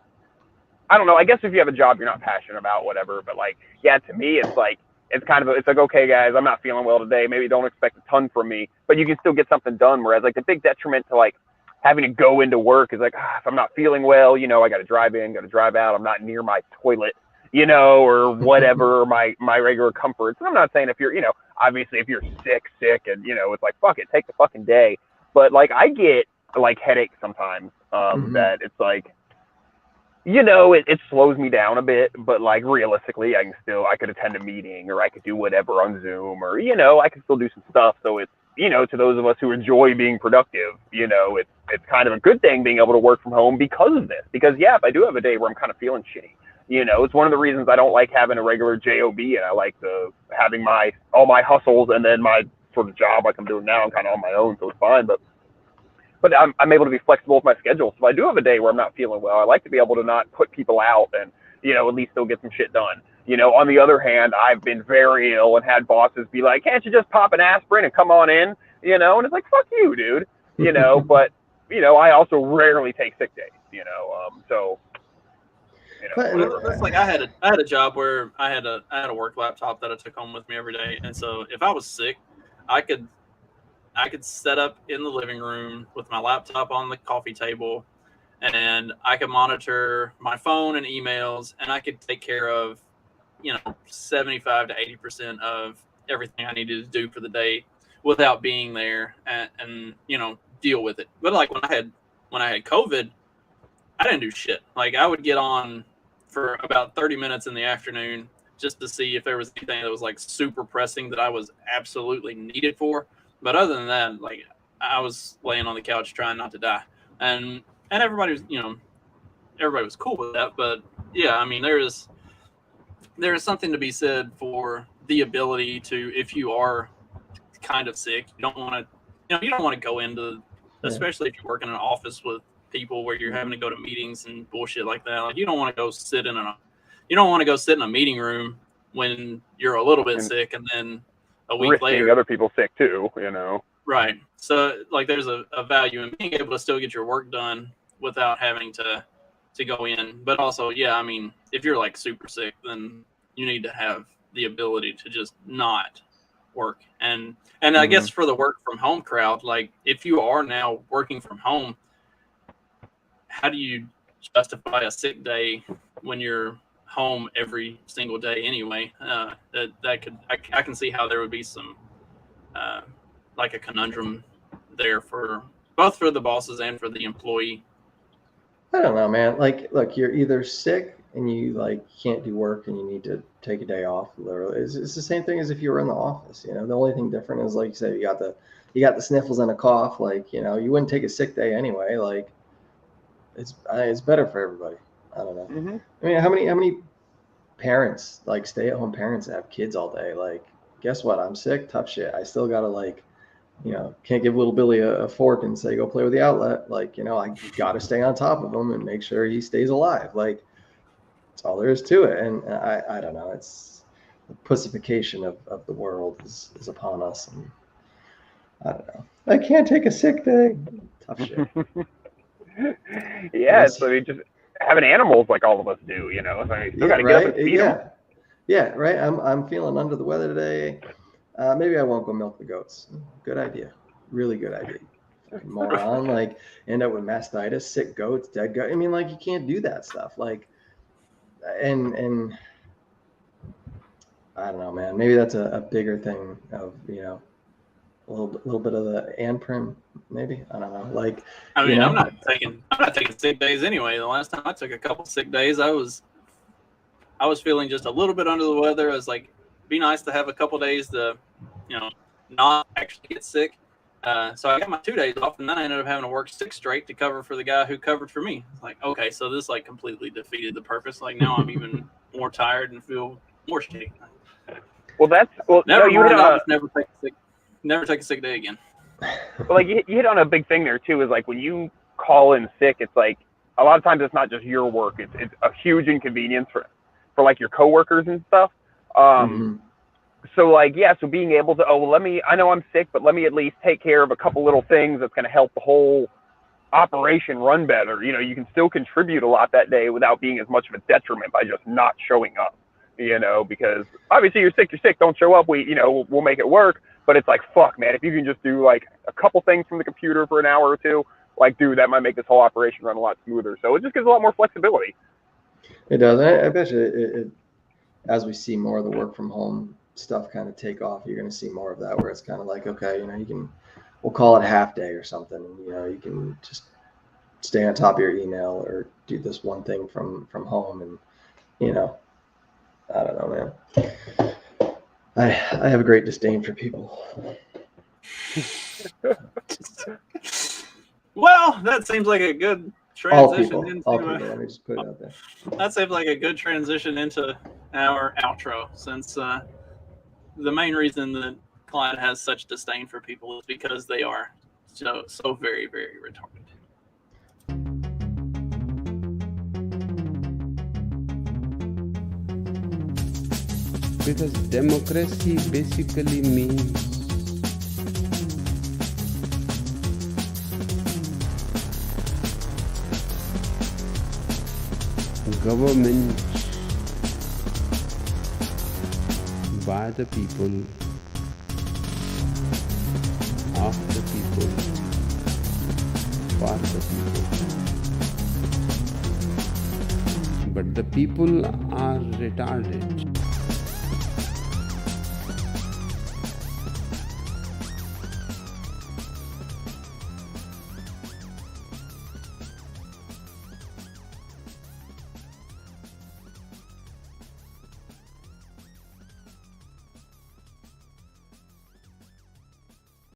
I don't know, I guess if you have a job you're not passionate about, whatever, but like, yeah, to me it's like it's like, okay guys, I'm not feeling well today, maybe don't expect a ton from me, but you can still get something done. Whereas like the big detriment to like having to go into work is like, if I'm not feeling well, I got to drive in, got to drive out, I'm not near my toilet, or whatever, my regular comforts. And I'm not saying if you're, obviously if you're sick and, it's like, fuck it, take the fucking day. But like, I get like headaches sometimes, that it's like, it slows me down a bit, but like realistically, I could attend a meeting, or I could do whatever on Zoom, or, I could still do some stuff. So it's, to those of us who enjoy being productive, it's kind of a good thing being able to work from home because of this. Because yeah, if I do have a day where I'm kind of feeling shitty, it's one of the reasons I don't like having a regular job, and I like having all my hustles, and then my sort of job like I'm doing now, I'm kind of on my own, so it's fine. But I'm able to be flexible with my schedule. So if I do have a day where I'm not feeling well, I like to be able to not put people out and, at least still get some shit done. On the other hand, I've been very ill and had bosses be like, can't you just pop an aspirin and come on in? And it's like, fuck you, dude. But, I also rarely take sick days, so, whatever. It's like I had a job where I had a work laptop that I took home with me every day. And so if I was sick, I could set up in the living room with my laptop on the coffee table, and I could monitor my phone and emails, and I could take care of, 75 to 80% of everything I needed to do for the day without being there and deal with it. But like when I had COVID, I didn't do shit. Like I would get on for about 30 minutes in the afternoon just to see if there was anything that was like super pressing that I was absolutely needed for. But other than that, like I was laying on the couch trying not to die, and everybody was, everybody was cool with that. But yeah, I mean, there is something to be said for the ability to, if you are kind of sick, you don't want to go into, especially if you work in an office with people where you're having to go to meetings and bullshit like that. Like you don't want to go sit in a meeting room when you're a little bit sick, and then a week later other people sick too, Right. So like there's a value in being able to still get your work done without having to go in. But also, yeah, I mean, if you're like super sick, then you need to have the ability to just not work. And I guess for the work from home crowd, like if you are now working from home, how do you justify a sick day when you're home every single day anyway? That could, I can see how there would be some like a conundrum there for both for the bosses and for the employee. I don't know, man. Like, look, you're either sick and you like can't do work and you need to take a day off. Literally, it's the same thing as if you were in the office. You know, the only thing different is, like you said, you got the sniffles and a cough. Like, you know, you wouldn't take a sick day anyway. Like, it's better for everybody. I don't know. I mean, how many parents, like stay-at-home parents, have kids all day? Like, guess what? I'm sick. Tough shit. I still gotta, like, you know, can't give little Billy a fork and say, go play with the outlet. Like, you know, I got to stay on top of him and make sure he stays alive. Like, that's all there is to it. And I don't know. It's the pussification of the world is upon us. And I don't know. I can't take a sick day. Tough shit. Yeah, so you just having animals like all of us do, you know. So you still got to get up and feed them. Yeah, right. I'm feeling under the weather today. Maybe I won't go milk the goats. Good idea. Really good idea. Fucking moron. Like, end up with mastitis, sick goats, dead goats. I mean, like, you can't do that stuff. Like, and I don't know, man. Maybe that's a bigger thing of, you know, a little bit of the Anprim, maybe. I don't know. Like, I mean, you know, I'm not taking sick days anyway. The last time I took a couple sick days, I was feeling just a little bit under the weather. I was like, be nice to have a couple days to, you know, not actually get sick. So I got my 2 days off, and then I ended up having to work 6 straight to cover for the guy who covered for me. It's like, okay, so this like completely defeated the purpose. Like, now I'm even more tired and feel more shitty. Never take a sick day again. Well, like you hit on a big thing there too. Is like when you call in sick, it's like a lot of times it's not just your work. It's a huge inconvenience for like your coworkers and stuff. So like, yeah, so being able to, I know I'm sick, but let me at least take care of a couple little things that's going to help the whole operation run better. You know, you can still contribute a lot that day without being as much of a detriment by just not showing up, you know, because obviously you're sick, don't show up. We'll make it work, but it's like, fuck, man, if you can just do like a couple things from the computer for an hour or two, like, dude, that might make this whole operation run a lot smoother. So it just gives a lot more flexibility. It does. I bet you it as we see more of the work from home stuff kind of take off, you're going to see more of that where it's kind of like, okay, you know, we'll call it half day or something. And, you know, you can just stay on top of your email or do this one thing from home. And, you know, I don't know, man. I have a great disdain for people. Well, that seems like a good transition all people. Let me just put it out there. That seems like a good transition into our outro, since the main reason that Clyde has such disdain for people is because they are so very, very retarded. Because democracy basically means government by the people, of the people, for the people. But the people are retarded.